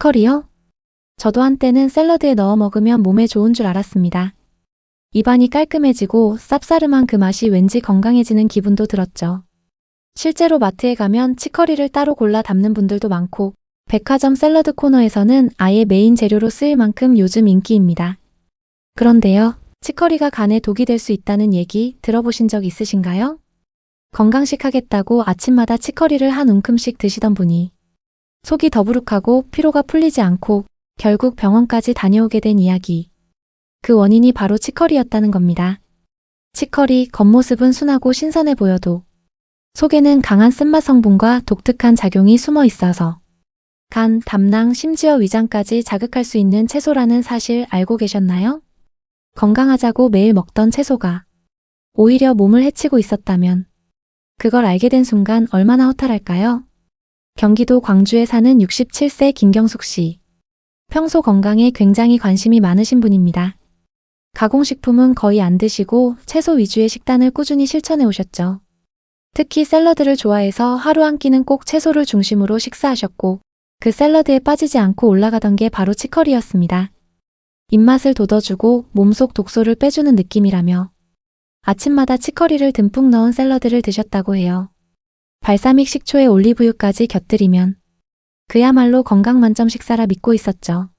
치커리요? 저도 한때는 샐러드에 넣어 먹으면 몸에 좋은 줄 알았습니다. 입안이 깔끔해지고 쌉싸름한 그 맛이 왠지 건강해지는 기분도 들었죠. 실제로 마트에 가면 치커리를 따로 골라 담는 분들도 많고 백화점 샐러드 코너에서는 아예 메인 재료로 쓰일 만큼 요즘 인기입니다. 그런데요, 치커리가 간에 독이 될 수 있다는 얘기 들어보신 적 있으신가요? 건강식 하겠다고 아침마다 치커리를 한 움큼씩 드시던 분이 속이 더부룩하고 피로가 풀리지 않고 결국 병원까지 다녀오게 된 이야기. 그 원인이 바로 치커리였다는 겁니다. 치커리 겉모습은 순하고 신선해 보여도 속에는 강한 쓴맛 성분과 독특한 작용이 숨어 있어서 간, 담낭, 심지어 위장까지 자극할 수 있는 채소라는 사실 알고 계셨나요? 건강하자고 매일 먹던 채소가 오히려 몸을 해치고 있었다면 그걸 알게 된 순간 얼마나 허탈할까요? 경기도 광주에 사는 67세 김경숙 씨. 평소 건강에 굉장히 관심이 많으신 분입니다. 가공식품은 거의 안 드시고 채소 위주의 식단을 꾸준히 실천해 오셨죠. 특히 샐러드를 좋아해서 하루 한 끼는 꼭 채소를 중심으로 식사하셨고 그 샐러드에 빠지지 않고 올라가던 게 바로 치커리였습니다. 입맛을 돋워주고 몸속 독소를 빼주는 느낌이라며 아침마다 치커리를 듬뿍 넣은 샐러드를 드셨다고 해요. 발사믹 식초에 올리브유까지 곁들이면 그야말로 건강 만점 식사라 믿고 있었죠.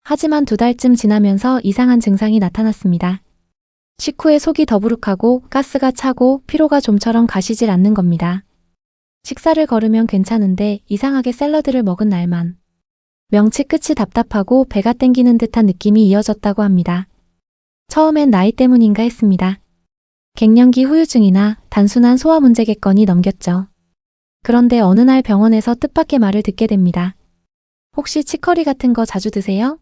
하지만 2달쯤 지나면서 이상한 증상이 나타났습니다. 식후에 속이 더부룩하고 가스가 차고 피로가 좀처럼 가시질 않는 겁니다. 식사를 거르면 괜찮은데 이상하게 샐러드를 먹은 날만 명치 끝이 답답하고 배가 땡기는 듯한 느낌이 이어졌다고 합니다. 처음엔 나이 때문인가 했습니다. 갱년기 후유증이나 단순한 소화 문제겠거니 넘겼죠. 그런데 어느 날 병원에서 뜻밖의 말을 듣게 됩니다. 혹시 치커리 같은 거 자주 드세요?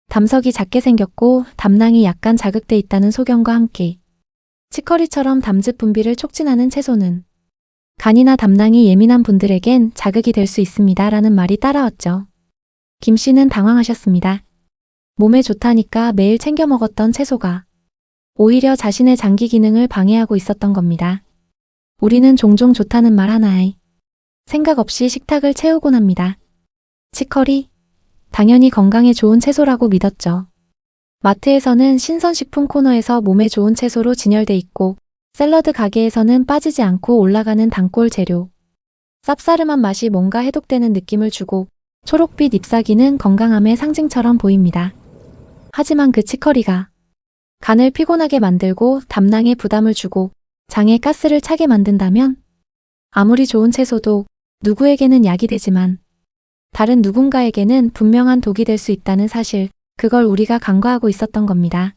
담석이 작게 생겼고 담낭이 약간 자극돼 있다는 소견과 함께 치커리처럼 담즙 분비를 촉진하는 채소는 간이나 담낭이 예민한 분들에겐 자극이 될 수 있습니다. 라는 말이 따라왔죠. 김 씨는 당황하셨습니다. 몸에 좋다니까 매일 챙겨 먹었던 채소가 오히려 자신의 장기 기능을 방해하고 있었던 겁니다. 우리는 종종 좋다는 말 하나에 생각 없이 식탁을 채우곤 합니다. 치커리? 당연히 건강에 좋은 채소라고 믿었죠. 마트에서는 신선식품 코너에서 몸에 좋은 채소로 진열돼 있고 샐러드 가게에서는 빠지지 않고 올라가는 단골 재료. 쌉싸름한 맛이 뭔가 해독되는 느낌을 주고 초록빛 잎사귀는 건강함의 상징처럼 보입니다. 하지만 그 치커리가 간을 피곤하게 만들고 담낭에 부담을 주고 장에 가스를 차게 만든다면 아무리 좋은 채소도 누구에게는 약이 되지만 다른 누군가에게는 분명한 독이 될 수 있다는 사실, 그걸 우리가 간과하고 있었던 겁니다.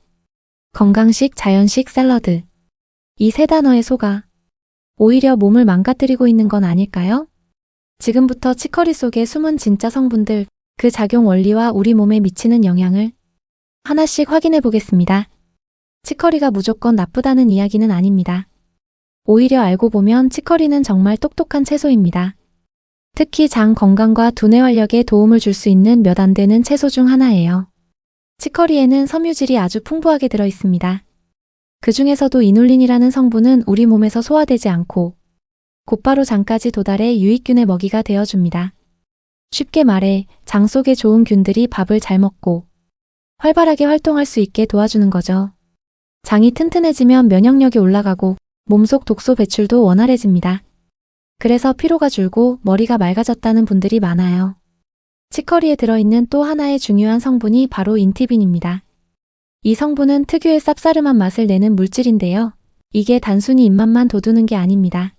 건강식, 자연식, 샐러드. 이 세 단어에 속아 오히려 몸을 망가뜨리고 있는 건 아닐까요? 지금부터 치커리 속의 숨은 진짜 성분들, 그 작용 원리와 우리 몸에 미치는 영향을 하나씩 확인해 보겠습니다. 치커리가 무조건 나쁘다는 이야기는 아닙니다. 오히려 알고 보면 치커리는 정말 똑똑한 채소입니다. 특히 장 건강과 두뇌 활력에 도움을 줄 수 있는 몇 안 되는 채소 중 하나예요. 치커리에는 섬유질이 아주 풍부하게 들어 있습니다. 그 중에서도 이눌린이라는 성분은 우리 몸에서 소화되지 않고 곧바로 장까지 도달해 유익균의 먹이가 되어줍니다. 쉽게 말해 장 속에 좋은 균들이 밥을 잘 먹고 활발하게 활동할 수 있게 도와주는 거죠. 장이 튼튼해지면 면역력이 올라가고 몸속 독소 배출도 원활해집니다. 그래서 피로가 줄고 머리가 맑아졌다는 분들이 많아요. 치커리에 들어있는 또 하나의 중요한 성분이 바로 인티빈입니다. 이 성분은 특유의 쌉싸름한 맛을 내는 물질인데요. 이게 단순히 입맛만 돋우는 게 아닙니다.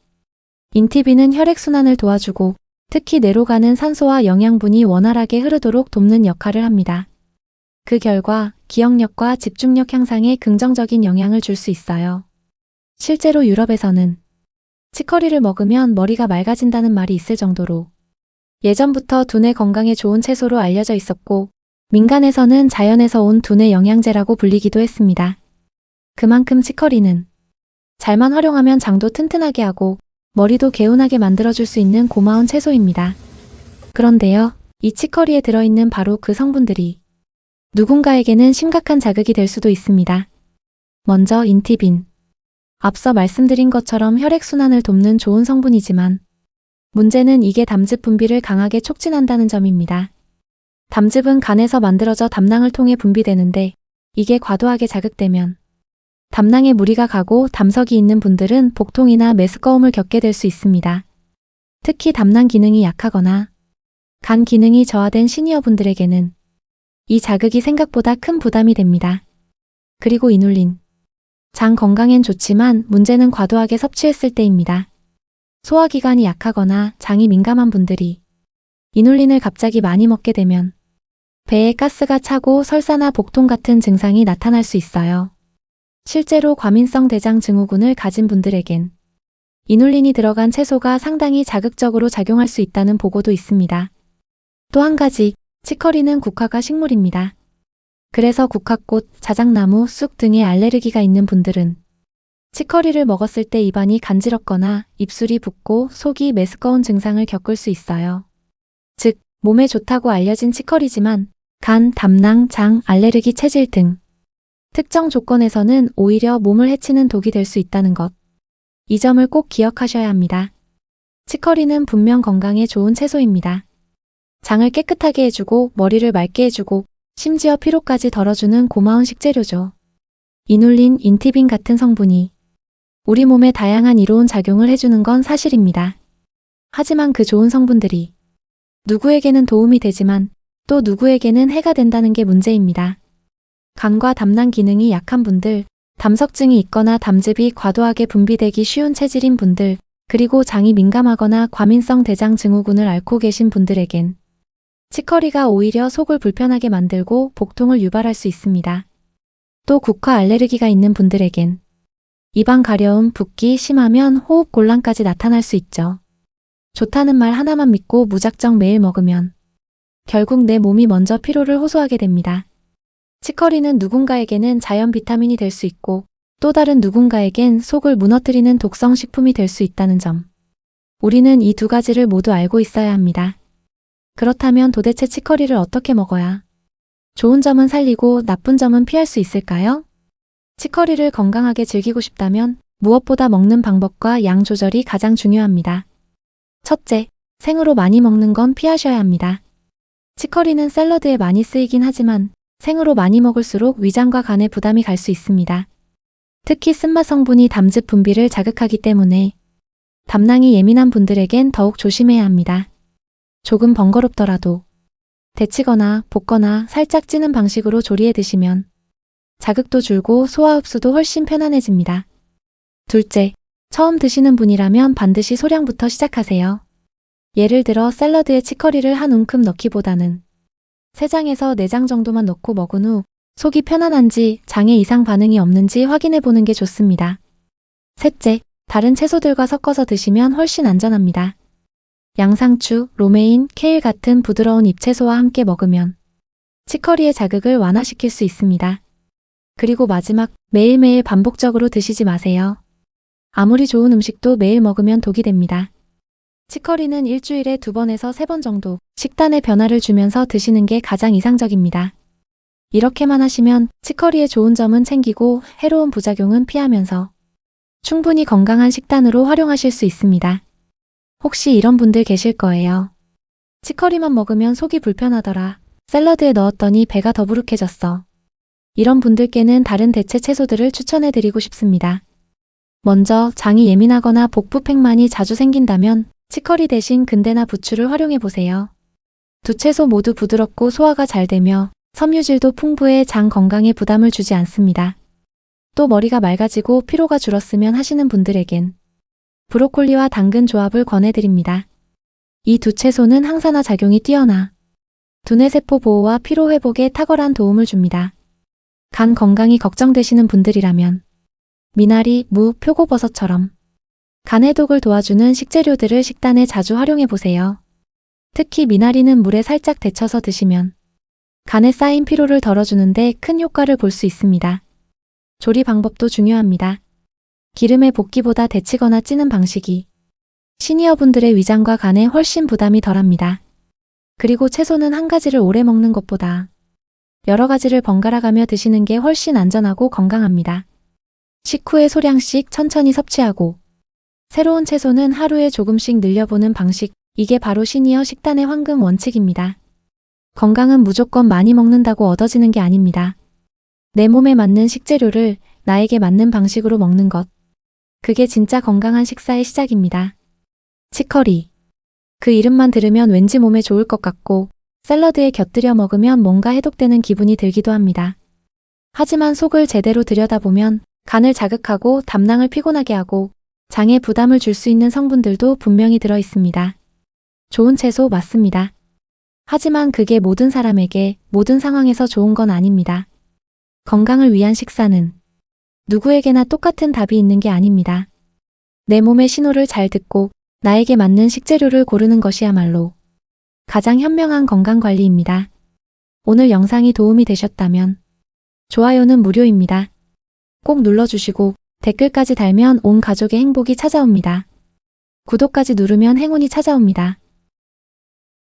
인티빈은 혈액순환을 도와주고 특히 뇌로 가는 산소와 영양분이 원활하게 흐르도록 돕는 역할을 합니다. 그 결과 기억력과 집중력 향상에 긍정적인 영향을 줄 수 있어요. 실제로 유럽에서는 치커리를 먹으면 머리가 맑아진다는 말이 있을 정도로 예전부터 두뇌 건강에 좋은 채소로 알려져 있었고 민간에서는 자연에서 온 두뇌 영양제라고 불리기도 했습니다. 그만큼 치커리는 잘만 활용하면 장도 튼튼하게 하고 머리도 개운하게 만들어줄 수 있는 고마운 채소입니다. 그런데요, 이 치커리에 들어있는 바로 그 성분들이 누군가에게는 심각한 자극이 될 수도 있습니다. 먼저 인티빈. 앞서 말씀드린 것처럼 혈액순환을 돕는 좋은 성분이지만 문제는 이게 담즙 분비를 강하게 촉진한다는 점입니다. 담즙은 간에서 만들어져 담낭을 통해 분비되는데 이게 과도하게 자극되면 담낭에 무리가 가고 담석이 있는 분들은 복통이나 메스꺼움을 겪게 될 수 있습니다. 특히 담낭 기능이 약하거나 간 기능이 저하된 시니어분들에게는 이 자극이 생각보다 큰 부담이 됩니다. 그리고 이눌린. 장 건강엔 좋지만 문제는 과도하게 섭취했을 때입니다. 소화기관이 약하거나 장이 민감한 분들이 이눌린을 갑자기 많이 먹게 되면 배에 가스가 차고 설사나 복통 같은 증상이 나타날 수 있어요. 실제로 과민성 대장 증후군을 가진 분들에겐 이눌린이 들어간 채소가 상당히 자극적으로 작용할 수 있다는 보고도 있습니다. 또 한 가지, 치커리는 국화가 식물입니다. 그래서 국화꽃, 자작나무, 쑥 등의 알레르기가 있는 분들은 치커리를 먹었을 때 입안이 간지럽거나 입술이 붓고 속이 메스꺼운 증상을 겪을 수 있어요. 즉, 몸에 좋다고 알려진 치커리지만 간, 담낭, 장, 알레르기 체질 등 특정 조건에서는 오히려 몸을 해치는 독이 될 수 있다는 것. 이 점을 꼭 기억하셔야 합니다. 치커리는 분명 건강에 좋은 채소입니다. 장을 깨끗하게 해주고 머리를 맑게 해주고 심지어 피로까지 덜어주는 고마운 식재료죠. 이눌린, 인티빈 같은 성분이 우리 몸에 다양한 이로운 작용을 해주는 건 사실입니다. 하지만 그 좋은 성분들이 누구에게는 도움이 되지만 또 누구에게는 해가 된다는 게 문제입니다. 간과 담낭 기능이 약한 분들, 담석증이 있거나 담즙이 과도하게 분비되기 쉬운 체질인 분들, 그리고 장이 민감하거나 과민성 대장 증후군을 앓고 계신 분들에겐 치커리가 오히려 속을 불편하게 만들고 복통을 유발할 수 있습니다. 또 국화 알레르기가 있는 분들에겐 입안 가려움, 붓기 심하면 호흡 곤란까지 나타날 수 있죠. 좋다는 말 하나만 믿고 무작정 매일 먹으면 결국 내 몸이 먼저 피로를 호소하게 됩니다. 치커리는 누군가에게는 자연 비타민이 될 수 있고 또 다른 누군가에겐 속을 무너뜨리는 독성 식품이 될 수 있다는 점. 우리는 이 두 가지를 모두 알고 있어야 합니다. 그렇다면 도대체 치커리를 어떻게 먹어야 좋은 점은 살리고 나쁜 점은 피할 수 있을까요? 치커리를 건강하게 즐기고 싶다면 무엇보다 먹는 방법과 양 조절이 가장 중요합니다. 첫째, 생으로 많이 먹는 건 피하셔야 합니다. 치커리는 샐러드에 많이 쓰이긴 하지만 생으로 많이 먹을수록 위장과 간에 부담이 갈 수 있습니다. 특히 쓴맛 성분이 담즙 분비를 자극하기 때문에 담낭이 예민한 분들에겐 더욱 조심해야 합니다. 조금 번거롭더라도 데치거나 볶거나 살짝 찌는 방식으로 조리해 드시면 자극도 줄고 소화 흡수도 훨씬 편안해집니다. 둘째, 처음 드시는 분이라면 반드시 소량부터 시작하세요. 예를 들어 샐러드에 치커리를 한 움큼 넣기보다는 3장에서 4장 정도만 넣고 먹은 후 속이 편안한지 장에 이상 반응이 없는지 확인해 보는 게 좋습니다. 셋째, 다른 채소들과 섞어서 드시면 훨씬 안전합니다. 양상추, 로메인, 케일 같은 부드러운 잎채소와 함께 먹으면 치커리의 자극을 완화시킬 수 있습니다. 그리고 마지막, 매일매일 반복적으로 드시지 마세요. 아무리 좋은 음식도 매일 먹으면 독이 됩니다. 치커리는 일주일에 2번에서 3번 정도 식단에 변화를 주면서 드시는 게 가장 이상적입니다. 이렇게만 하시면 치커리의 좋은 점은 챙기고 해로운 부작용은 피하면서 충분히 건강한 식단으로 활용하실 수 있습니다. 혹시 이런 분들 계실 거예요. 치커리만 먹으면 속이 불편하더라. 샐러드에 넣었더니 배가 더부룩해졌어. 이런 분들께는 다른 대체 채소들을 추천해드리고 싶습니다. 먼저 장이 예민하거나 복부팽만이 자주 생긴다면 치커리 대신 근대나 부추를 활용해보세요. 두 채소 모두 부드럽고 소화가 잘 되며 섬유질도 풍부해 장 건강에 부담을 주지 않습니다. 또 머리가 맑아지고 피로가 줄었으면 하시는 분들에겐 브로콜리와 당근 조합을 권해드립니다. 이 두 채소는 항산화 작용이 뛰어나 두뇌세포 보호와 피로 회복에 탁월한 도움을 줍니다. 간 건강이 걱정되시는 분들이라면 미나리, 무, 표고버섯처럼 간 해독을 도와주는 식재료들을 식단에 자주 활용해보세요. 특히 미나리는 물에 살짝 데쳐서 드시면 간에 쌓인 피로를 덜어주는데 큰 효과를 볼 수 있습니다. 조리 방법도 중요합니다. 기름에 볶기보다 데치거나 찌는 방식이 시니어분들의 위장과 간에 훨씬 부담이 덜합니다. 그리고 채소는 한 가지를 오래 먹는 것보다 여러 가지를 번갈아 가며 드시는 게 훨씬 안전하고 건강합니다. 식후에 소량씩 천천히 섭취하고 새로운 채소는 하루에 조금씩 늘려보는 방식, 이게 바로 시니어 식단의 황금 원칙입니다. 건강은 무조건 많이 먹는다고 얻어지는 게 아닙니다. 내 몸에 맞는 식재료를 나에게 맞는 방식으로 먹는 것. 그게 진짜 건강한 식사의 시작입니다. 치커리. 그 이름만 들으면 왠지 몸에 좋을 것 같고 샐러드에 곁들여 먹으면 뭔가 해독되는 기분이 들기도 합니다. 하지만 속을 제대로 들여다보면 간을 자극하고 담낭을 피곤하게 하고 장에 부담을 줄 수 있는 성분들도 분명히 들어 있습니다. 좋은 채소 맞습니다. 하지만 그게 모든 사람에게 모든 상황에서 좋은 건 아닙니다. 건강을 위한 식사는 누구에게나 똑같은 답이 있는 게 아닙니다. 내 몸의 신호를 잘 듣고 나에게 맞는 식재료를 고르는 것이야말로 가장 현명한 건강관리입니다. 오늘 영상이 도움이 되셨다면 좋아요는 무료입니다. 꼭 눌러주시고 댓글까지 달면 온 가족의 행복이 찾아옵니다. 구독까지 누르면 행운이 찾아옵니다.